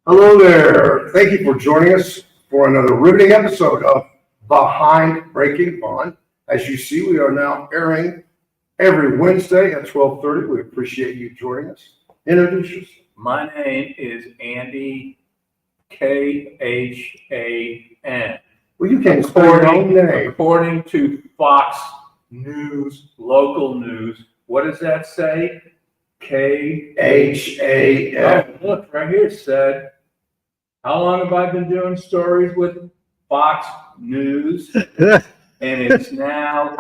Hello there. Thank you for joining us for another riveting episode of Behind Breaking Bond. As you see, we are now airing every Wednesday at 12:30. We appreciate you joining us. Introduce yourself. My name is Andy Khan. Well, you can't spell your own name. According to Fox News, local news, what does that say? Khan. Oh, look, right here it said, how long have I been doing stories with Fox News? And it's now,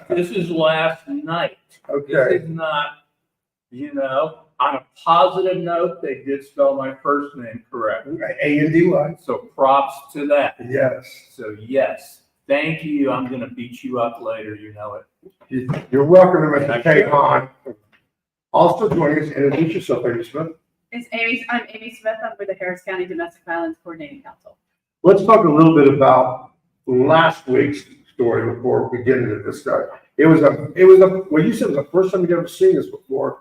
this is last night. Okay. This is not, on a positive note, they did spell my first name correct. A-N-D-Y. So props to that. Yes. So yes, thank you. I'm going to beat you up later. You know it. You're welcome, Mr. Khan. Also joining us, introduce yourself, Amy Smith. I'm Amy Smith. I'm with the Harris County Domestic Violence Coordinating Council. Let's talk a little bit about last week's story before we get into this guy. Well, you said it was the first time you've ever seen this before.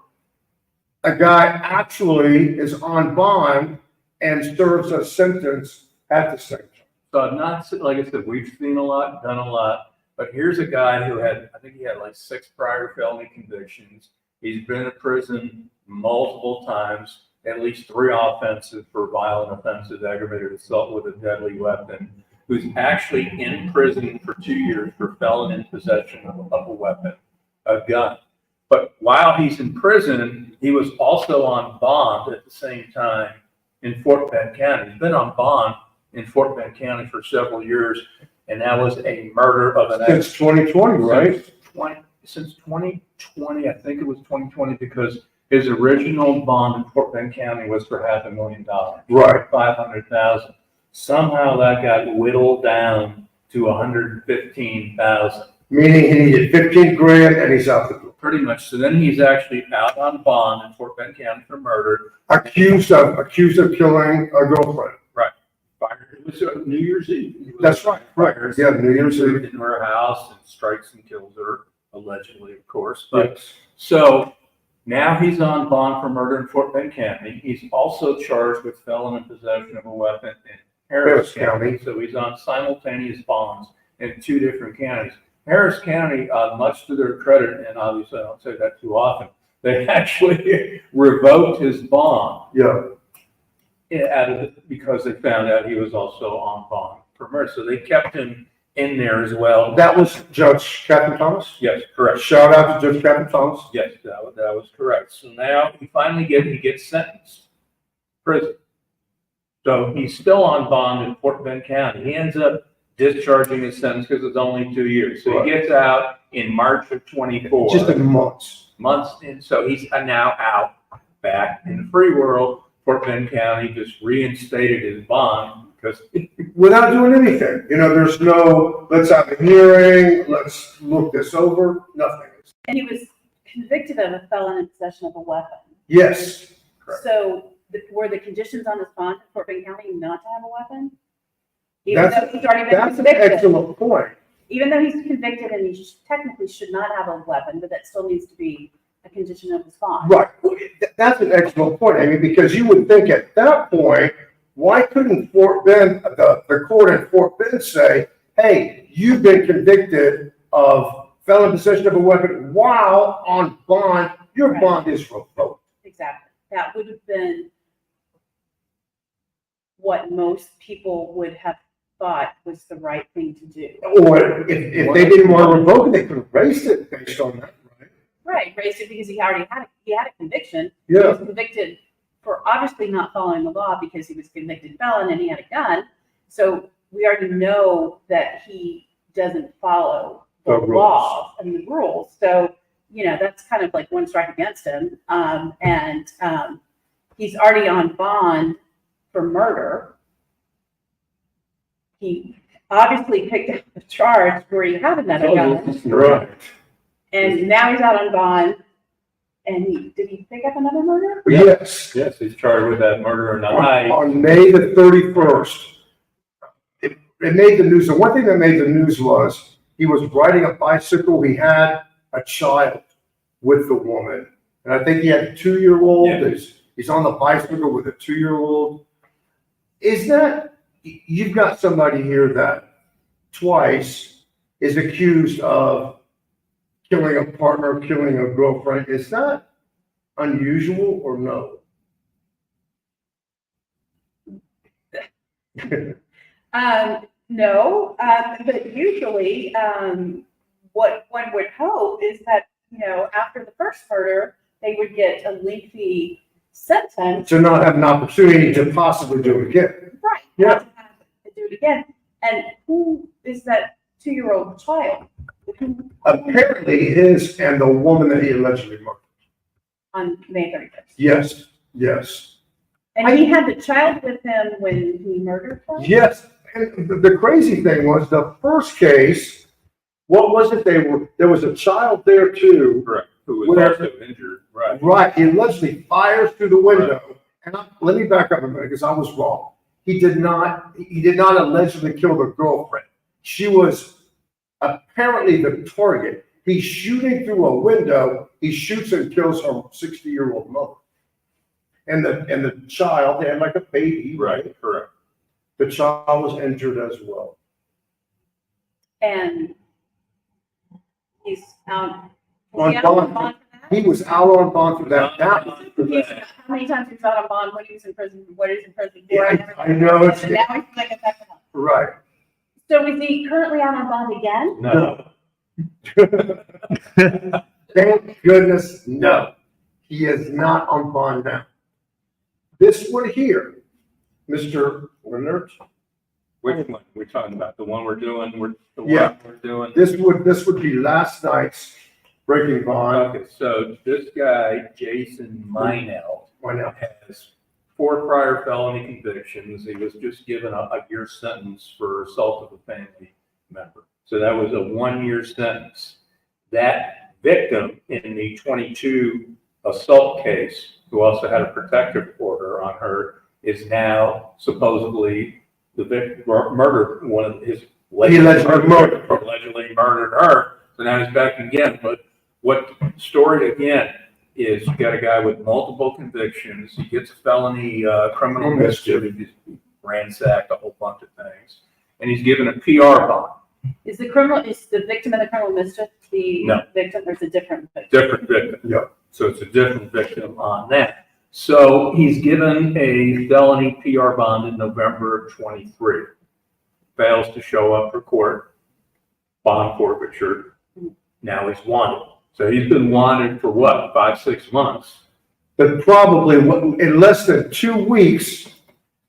A guy actually is on bond and serves a sentence at the same time. So I'm not, like I said, we've seen a lot, done a lot, but here's a guy who I think he had like 6 prior felony convictions. He's been in prison multiple times, at least 3 offenses for violent offenses, aggravated assault with a deadly weapon, who's actually in prison for 2 years for felon in possession of a weapon, a gun. But while he's in prison, he was also on bond at the same time in Fort Bend County. He's been on bond in Fort Bend County for several years, and that was a murder of an Since 2020, right? Since 2020, I think it was 2020, because his original bond in Fort Bend County was for $500,000. Right. 500,000. Somehow that got whittled down to 115,000. Meaning he needed 15 grand and he's out the door. Pretty much. So then he's actually out on bond in Fort Bend County for murder. Accused of killing a girlfriend. Right. It was New Year's Eve. That's right. Right. Yeah, New Year's Eve. In her house and strikes and kills her, allegedly, of course. But Yes. so now he's on bond for murder in Fort Bend County. He's also charged with felon in possession of a weapon in Harris County. So he's on simultaneous bonds in 2 different counties. Harris County, much to their credit, and obviously I don't say that too often, they actually revoked his bond. Yeah. Because they found out he was also on bond for murder. So they kept him in there as well. That was Judge Captain Thomas? Yes, correct. Shout out to Judge Captain Thomas. Yes, that was correct. So now he gets sentenced, prison. So he's still on bond in Fort Bend County. He ends up discharging his sentence because it's only 2 years. So Right. he gets out in March of 24. Just in months. And so he's now out back in the free world. Fort Bend County just reinstated his bond because Without doing anything. There's no, let's have a hearing, let's look this over, nothing. And he was convicted of a felon in possession of a weapon. Yes. Correct. So were the conditions on his bond in Fort Bend County not to have a weapon? That's Though he's already been an convicted. excellent point. Even though he's convicted and he technically should not have a weapon, but that still needs to be a condition of his bond. Right. That's an excellent point, Amy, because you would think at that point, why couldn't Fort Bend, the court in Fort Bend say, hey, you've been convicted of felon in possession of a weapon while on bond, your Right. bond is revoked. Exactly. That would have been what most people would have thought was the right thing to do. Or if they didn't want to revoke it, they could have raised it based on that, right? Right, raised it because he already had a conviction. He Yeah. was convicted for obviously not following the law because he was a convicted felon and he had a gun. So we already know that he doesn't follow the The rules. laws and the rules. So, that's kind of like one strike against him. He's already on bond for murder. He obviously picked up the charge where he had another gun. Right. And now he's out on bond. And did he pick up another murder? Yes. yes, he's charged with that murder in the night. On May the 31st, it made the news. The one thing that made the news was he was riding a bicycle. He had a child with the woman. And I think he had a 2-year-old. Yeah. He's on the bicycle with a 2-year-old. Is that, you've got somebody here that twice is accused of killing a partner, killing a girlfriend. Is that unusual or no? No, but usually, what one would hope is that, after the first murder, they would get a lengthy sentence. To not have an opportunity to possibly do it again. Right. Yeah. Not to have to do it again. And who is that 2-year-old child? Apparently his and the woman that he allegedly murdered. On May 31st. Yes, yes. And he had the child with him when he murdered her? Yes, and the crazy thing was the first case, what was it? There was a child there too. Correct. Who was also injured, right? Right, he allegedly fires through the window. And let me back up a minute because I was wrong. He did not allegedly kill the girlfriend. She was apparently the target. He's shooting through a window. He shoots and kills her 60-year-old mother. And the child, they had like a baby. Right, correct. The child was injured as well. And he's out. On He bond. for that? He was out on bond for that. Now, How many times he was out on bond, what he was in prison, what he was in prison for? Yeah, I know, it's- And now he's like a second one. right. So is he currently out on bond again? No. Thank goodness, no. He is not on bond now. This one here, Mr. Leonard, Which one we're talking about? The one we're doing, Yeah. we're doing? this would be last night's breaking bond. Okay, so this guy, Jason Meinelt, Why not? has 4 prior felony convictions. He was just given a year sentence for assault of a family member. So that was a 1-year sentence. That victim in the 22 assault case, who also had a protective order on her, is now supposedly the victim, murdered one of his allegedly murdered her. So now he's back again. But what story again is you got a guy with multiple convictions. He gets a felony criminal mischief. He's ransacked a whole bunch of things, and he's given a PR bond. Is the victim of the criminal mischief the No. victim, or is it a different victim? Different victim. Yep. So it's a different victim on that. So he's given a felony PR bond in November of 23. Fails to show up for court. Bond forfeiture. Now he's wanted. So he's been wanted for what, 5-6 months? But probably in less than 2 weeks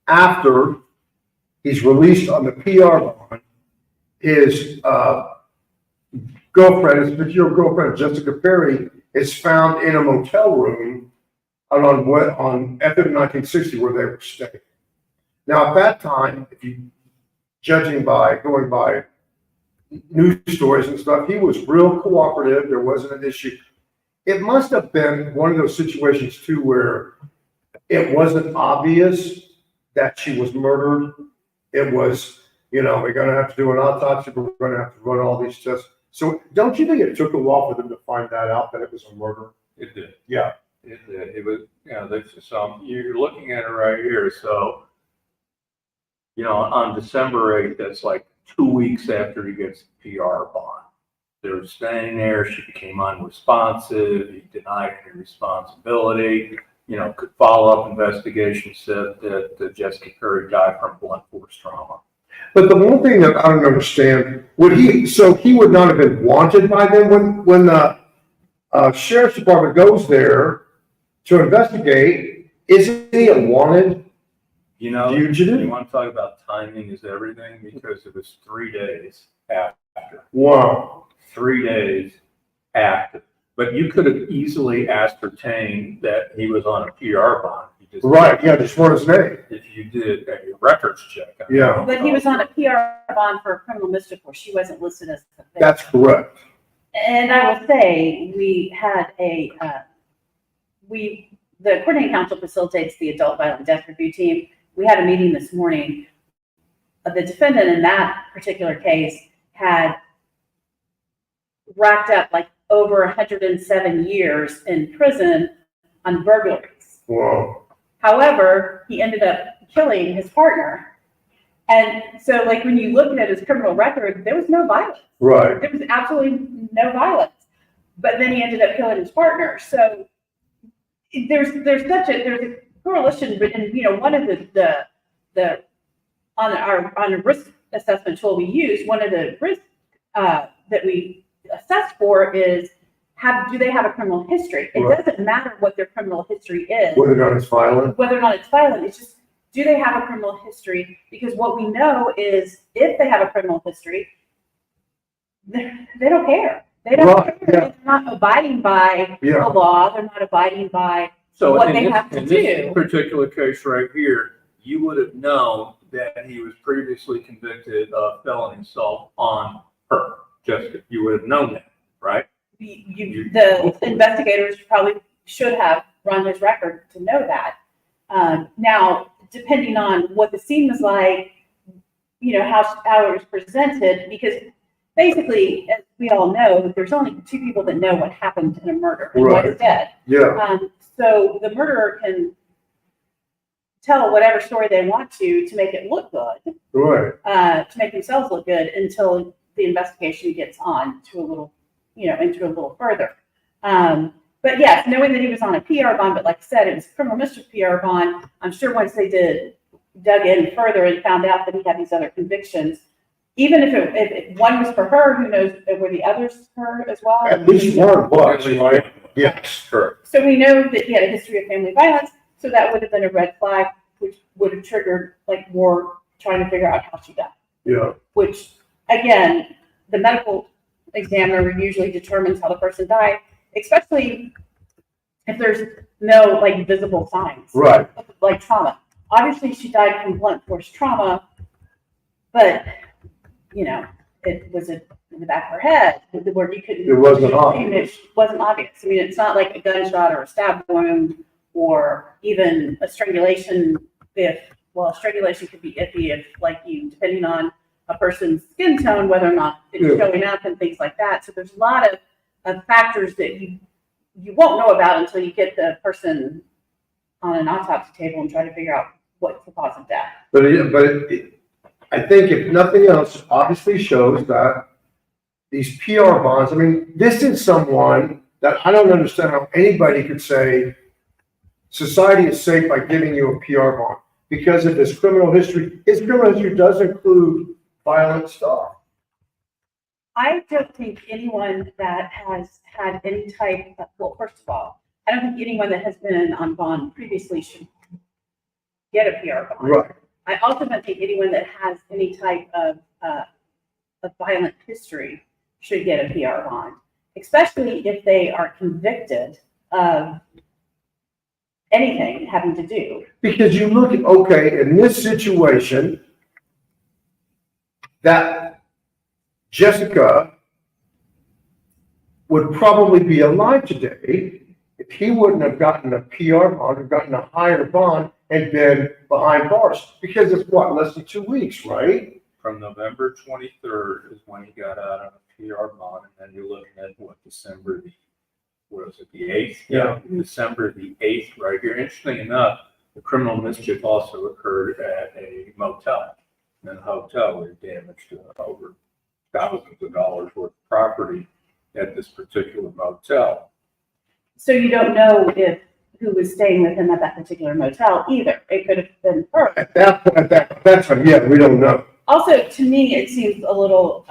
after he's released on the PR bond, his girlfriend, his 50-year-old girlfriend, Jessica Perry, is found in a motel room on FM 1960 where they were staying. Now, at that time, if you going by news stories and stuff, he was real cooperative. There wasn't an issue. It must have been one of those situations too where it wasn't obvious that she was murdered. It was, we're going to have to do an autopsy, but we're going to have to run all these tests. So don't you think it took a while for them to find that out, that it was a murder? It did. Yeah. It did. It was, you're looking at it right here. So, on December 8th, that's like 2 weeks after he gets the PR bond. They were staying there. She became unresponsive. He denied any responsibility. Could follow-up investigation said that Jessica Perry died from blunt force trauma. But the one thing that I don't understand, he would not have been wanted by them when the sheriff's department goes there to investigate. Isn't he a wanted fugitive? You want to talk about timing is everything, because it was 3 days after. Wow. 3 days after. But you could have easily ascertained that he was on a PR bond. Right, yeah, just for his name. If you did a records check. Yeah. But he was on a PR bond for a criminal mischief where she wasn't listed as the victim. That's correct. And I will say, we had the coordinating council facilitates the adult violent death review team. We had a meeting this morning. The defendant in that particular case had racked up like over 107 years in prison on burglaries. Wow. However, he ended up killing his partner. And so, like, when you look at his criminal record, there was no violence. Right. There was absolutely no violence. But then he ended up killing his partner. So there's a correlation between, one of the on a risk assessment tool we use, one of the risks that we assess for is do they have a criminal history? It Right. doesn't matter what their criminal history is, Whether or not it's violent. whether or not it's violent. It's just, do they have a criminal history? Because what we know is if they have a criminal history, they don't care. They don't Right, care. yeah. They're not abiding by Yeah. the law. They're not abiding by So what in they this, have to in this do. particular case right here, you would have known that he was previously convicted of felony assault on her. Jessica, you would have known that, right? The investigators probably should have run his record to know that. Now, depending on what the scene was like, how it was presented, because basically, as we all know, there's only two people that know what happened in a murder and Right. what's dead. Yeah. So the murderer can tell whatever story they want to make it look good, Right. to make themselves look good until the investigation gets on to a little, into a little further. But yes, knowing that he was on a PR bond, but like I said, it was a criminal mischief PR bond. I'm sure once they dug in further and found out that he had these other convictions, even if one was for her, who knows, were the others her as well? At least one was, right? Yes. Correct. So we know that he had a history of family violence, so that would have been a red flag, which would have triggered more trying to figure out how she died. Yeah. Which, again, the medical examiner usually determines how the person died, especially if there's no visible signs, Right. like trauma. Obviously, she died from blunt force trauma, but it was in the back of her head where you couldn't. It wasn't obvious. It wasn't obvious. I mean, it's not like a gunshot or a stab wound or even a strangulation. Strangulation could be iffy if, depending on a person's skin tone, whether or not it's Yeah. showing up and things like that. So there's a lot of factors that you won't know about until you get the person on an autopsy table and try to figure out what's the cause of death. I think if nothing else, it obviously shows that these PR bonds, I mean, this is someone that I don't understand how anybody could say society is safe by giving you a PR bond because of his criminal history. His criminal history does include violent stuff. I don't think anyone that has had any type of, first of all, I don't think anyone that has been on bond previously should get a PR bond. Right. I also don't think anyone that has any type of violent history should get a PR bond, especially if they are convicted of anything having to do. Because you look at, okay, in this situation, that Jessica would probably be alive today if he wouldn't have gotten a PR bond or gotten a higher bond and been behind bars. Because it's less than 2 weeks, right? From November 23rd is when he got out on a PR bond, and then you're looking at December the 8th? Yeah. December the 8th, right here. Interesting enough, the criminal mischief also occurred at a motel. And the hotel was damaged to over thousands of dollars worth of property at this particular motel. So you don't know who was staying with him at that particular motel either. It could have been her. At that point, at that time, yeah, we don't know. Also, to me, it seems a little,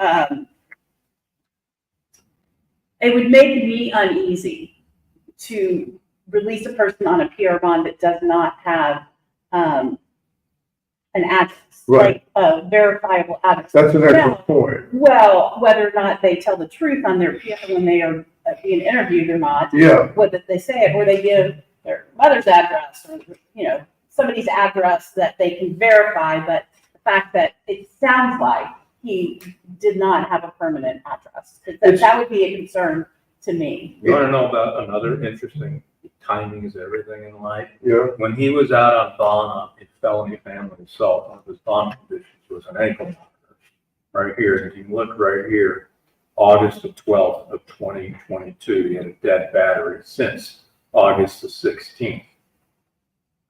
it would make me uneasy to release a person on a PR bond that does not have an address, Right. like a verifiable address. That's an Now, excellent point. well, whether or not they tell the truth on their PR when they are being interviewed or not, Yeah. whether they say it or they give their mother's address or somebody's address that they can verify, but the fact that it sounds like he did not have a permanent address, that would be a concern to me. You want to know about another interesting timing is everything in life? Yeah. When he was out on bond on a felony family assault, one of his bond conditions was an ankle monitor. Right here, and if you look right here, August the 12th of 2022, he had a dead battery since August the 16th.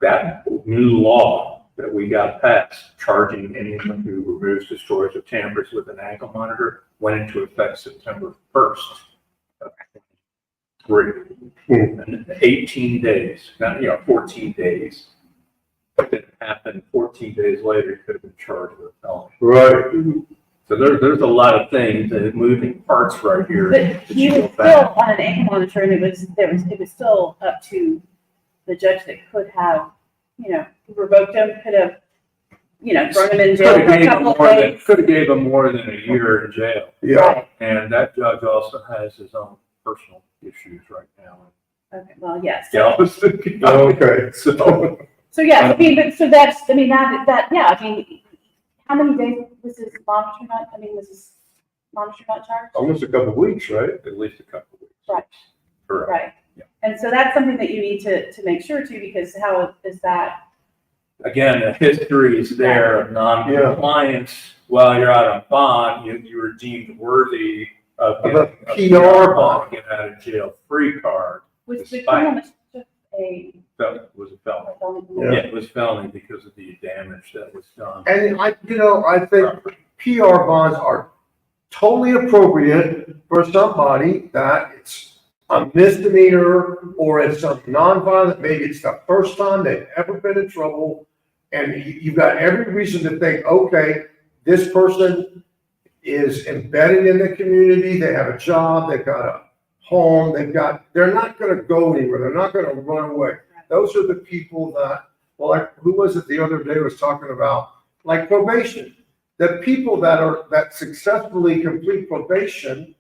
that new law that we got passed, charging anyone who removes, destroys, or tampers with an ankle monitor, went into effect September 1st. Three. And 18 days, not, 14 days. If it happened 14 days later, you could have been charged with a felony. Right. So there's a lot of things, moving parts right here. But he was still on an ankle monitor, and it was still up to the judge that could have, revoked him, could have, thrown him in jail for a couple of days. Could have gave him more than a year in jail. Yeah. Right. And that judge also has his own personal issues right now. Okay, well, yes. Yeah. Okay. So yeah, I mean, but so that's, I mean, yeah, I mean, how many days was this monitor not charged? Almost a couple of weeks, right? At least a couple of weeks. Right. Correct. Right. Yeah. And so that's something that you need to make sure too, because how is that? Again, the history is there of non-compliance. While you're out on bond, you were deemed worthy of getting a PR bond, get out of jail free card. Was the Despite- criminal mischief a? That was a felony. Yeah. Yeah, it was felony because of the damage that was done. And I think PR bonds are totally appropriate for somebody that it's a misdemeanor or it's some nonviolent, maybe it's the first time they've ever been in trouble. And you've got every reason to think, okay, this person is embedded in the community, they have a job, they've got a home, they're not gonna go anywhere, they're not gonna run away. Those are the people that, well, like, who was it the other day was talking about, like probation? The people that successfully complete probation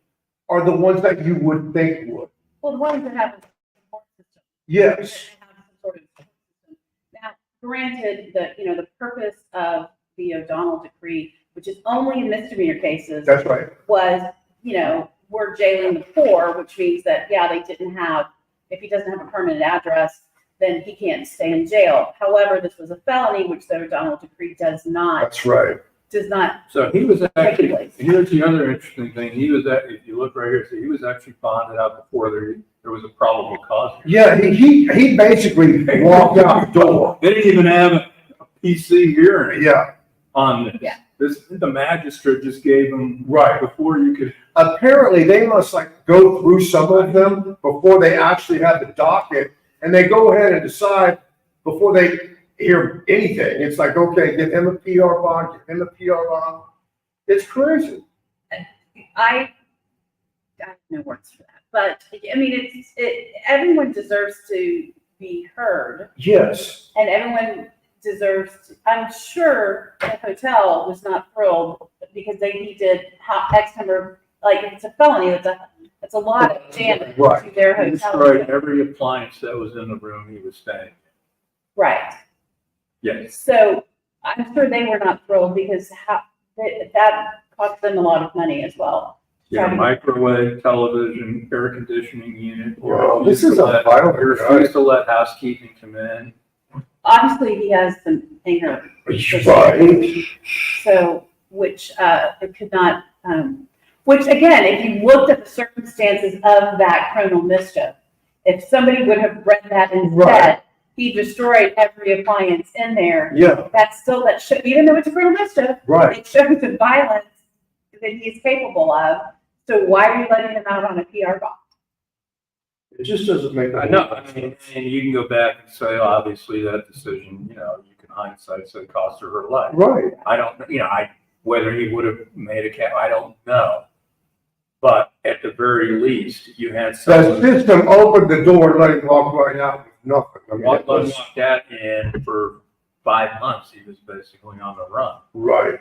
are the ones that you would think would. Well, the ones that have a support system. Yes, That have some sort of support system. Now, granted, the purpose of the O'Donnell decree, which is only in misdemeanor cases, that's right. was, we're jailing the poor, which means that, if he doesn't have a permanent address, then he can't stay in jail. However, this was a felony, which the O'Donnell decree does not. So he was actually, Regulate. here's the other interesting thing, if you look right here, so he was actually bonded out before there was a probable cause. Yeah, he basically walked out the door. They didn't even have a PC hearing Yeah, on this. Yeah. The magistrate just gave him, right. before you could, Apparently, they must go through some of them before they actually have the docket, and they go ahead and decide before they hear anything. It's like, okay, give him a PR bond, give him a PR bond. It's crazy. I have no words for that, but I mean, everyone deserves to be heard, Yes. and everyone deserves to, I'm sure the hotel was not thrilled because they needed X number, if it's a felony, that's a lot of damage Right. to their he hotel. destroyed every appliance that was in the room he was staying in. Right. Yes. So I'm sure they were not thrilled because that cost them a lot of money as well. Yeah, microwave, television, air conditioning unit. Well, this is a vital You're refused to let housekeeping come in. Obviously, he has some anger. Right. So, which it could not, which again, if you looked at the circumstances of that criminal mischief, if somebody would have read that instead, Right. he destroyed every appliance in there. Yeah, That shows, even though it's a criminal mischief, right. it shows the violence that he is capable of. So why are you letting him out on a PR bond? It just doesn't make. I know, I mean, and you can go back and say, obviously, that decision, you can hindsight say it cost her life. Right. I don't, whether he would have made I don't know. But at the very least, you had The someone system opened the door and let him walk right out with nothing. I mean, it was, walked that in for 5 months. He was basically on the run. right,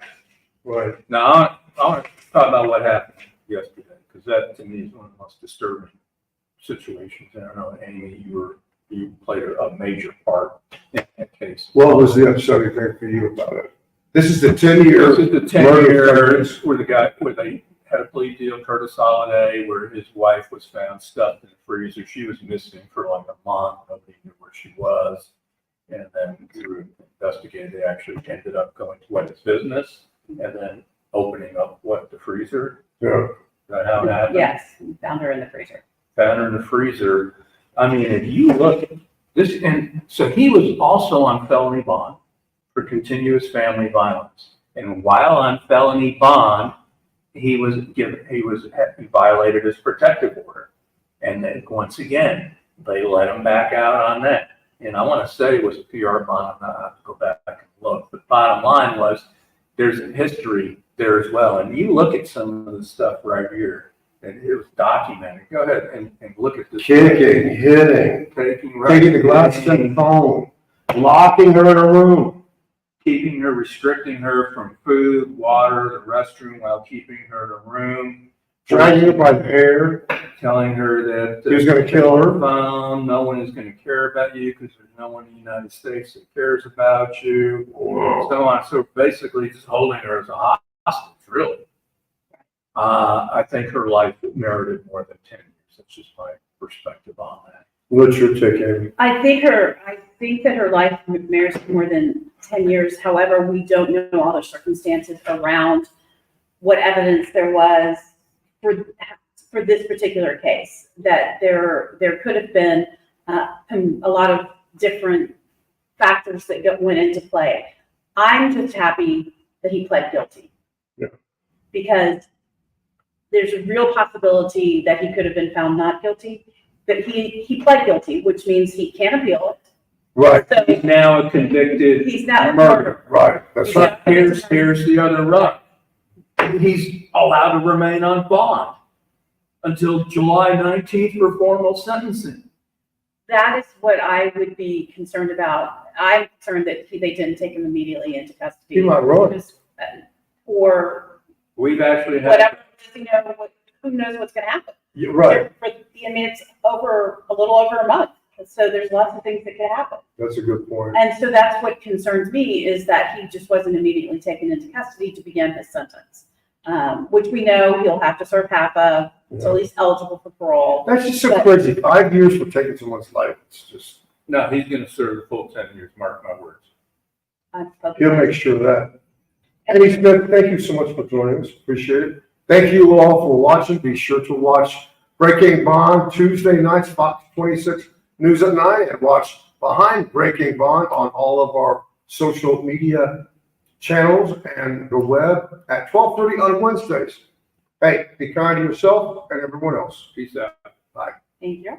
right. Now, I want to talk about what happened yesterday, because that to me is one of the most disturbing situations. I don't know, Amy, you played a major part in that case. What was the upsetting thing for you about it? This is the 10-year. This is the 10-year where they had a plea deal, Curtis Holiday, where his wife was found stuffed in the freezer. She was missing for like a month. Nobody knew where she was. And then through investigating, they actually ended up going to his business and then opening up the freezer. Yeah. Is that how it happened? Yes, we found her in the freezer. Found her in the freezer. I mean, if you look And so he was also on felony bond for continuous family violence. And while on felony bond, he violated his protective order. And then once again, they let him back out on that. And I want to say it was a PR bond. I'm not have to go back and look. But bottom line was there's a history there as well. And you look at some of the stuff right here, and it was documented. Go ahead and look at this. Kicking, hitting, taking the glasses and phone, locking her in a room. Keeping her, restricting her from food, water, the restroom while keeping her in a room. Dragging her by the hair. Telling her that He was going to kill her. Phone, no one is going to care about you because there's no one in the United States that cares about you. Whoa. So on. So basically, just holding her as a hostage, really. I think her life merited more than 10 years. That's just my perspective on that. What's your take, Amy? I think that her life merits more than 10 years. However, we don't know all the circumstances around what evidence there was for this particular case. That there could have been a lot of different factors that went into play. I'm just happy that he pled guilty. Yeah. Because there's a real possibility that he could have been found not guilty. But he pled guilty, which means he can't appeal it. Right. So He's now a convicted he's not a murderer. murderer. Right. That's right. Here's the other rub. He's allowed to remain on bond until July 19th for formal sentencing. That is what I would be concerned about. I'm concerned that they didn't take him immediately into custody. He might run. Or We've actually had. whatever, who knows what's going to happen. You're right. It's a little over a month. So there's lots of things that could happen. That's a good point. And so that's what concerns me, is that he just wasn't immediately taken into custody to begin his sentence. Which we know he'll have to serve half of, so he's eligible for parole. That's just so crazy. 5 years for taking someone's life. It's just, No, he's going to serve the full 10 years. Mark my words. he'll make sure of that. Amy Smith, thank you so much for joining us. Appreciate it. Thank you all for watching. Be sure to watch Breaking Bond Tuesday nights, Fox 26 News at 9, and watch Behind Breaking Bond on all of our social media channels and the web at 12:30 on Wednesdays. Hey, be kind to yourself and everyone else. Peace out. Bye. Thank you.